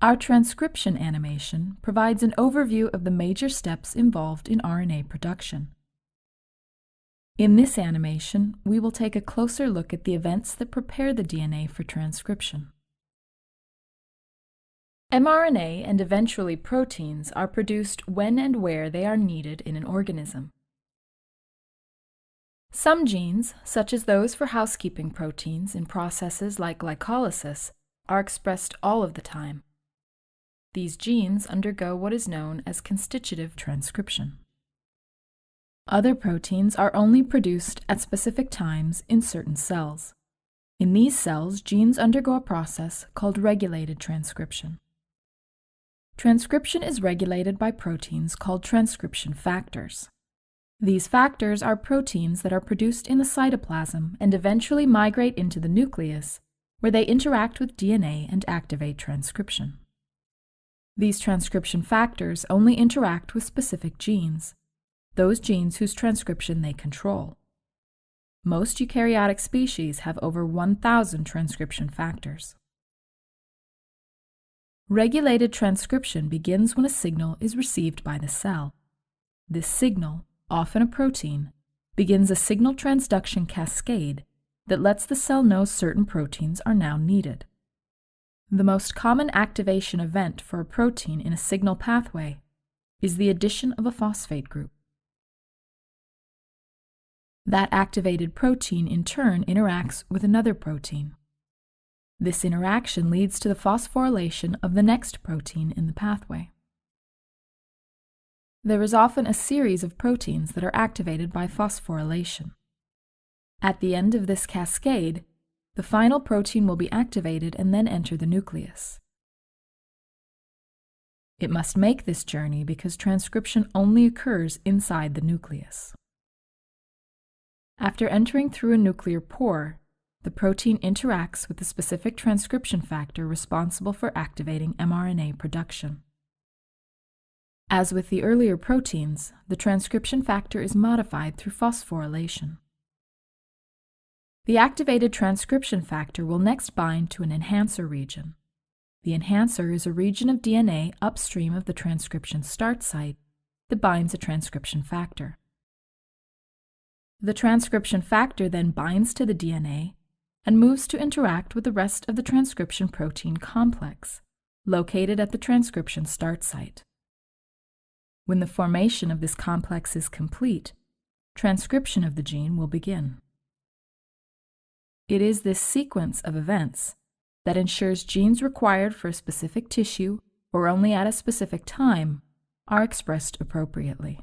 Our transcription animation provides an overview of the major steps involved in RNA production. In this animation, we will take a closer look at the events that prepare the DNA for transcription. mRNA and eventually proteins are produced when and where they are needed in an organism. Some genes, such as those for housekeeping proteins in processes like glycolysis, are expressed all of the time. These genes undergo what is known as constitutive transcription. Other proteins are only produced at specific times in certain cells. In these cells, genes undergo a process called regulated transcription. Transcription is regulated by proteins called transcription factors. These factors are proteins that are produced in the cytoplasm and eventually migrate into the nucleus, where they interact with DNA and activate transcription. These transcription factors only interact with specific genes, those genes whose transcription they control. Most eukaryotic species have over 1,000 transcription factors. Regulated transcription begins when a signal is received by the cell. This signal, often a protein, begins a signal transduction cascade that lets the cell know certain proteins are now needed. The most common activation event for a protein in a signal pathway is the addition of a phosphate group. That activated protein in turn interacts with another protein. This interaction leads to the phosphorylation of the next protein in the pathway. There is often a series of proteins that are activated by phosphorylation. At the end of this cascade, the final protein will be activated and then enter the nucleus. It must make this journey because transcription only occurs inside the nucleus. After entering through a nuclear pore, the protein interacts with the specific transcription factor responsible for activating mRNA production. As with the earlier proteins, the transcription factor is modified through phosphorylation. The activated transcription factor will next bind to an enhancer region. The enhancer is a region of DNA upstream of the transcription start site that binds a transcription factor. The transcription factor then binds to the DNA and moves to interact with the rest of the transcription protein complex, located at the transcription start site. When the formation of this complex is complete, transcription of the gene will begin. It is this sequence of events that ensures genes required for a specific tissue or only at a specific time are expressed appropriately.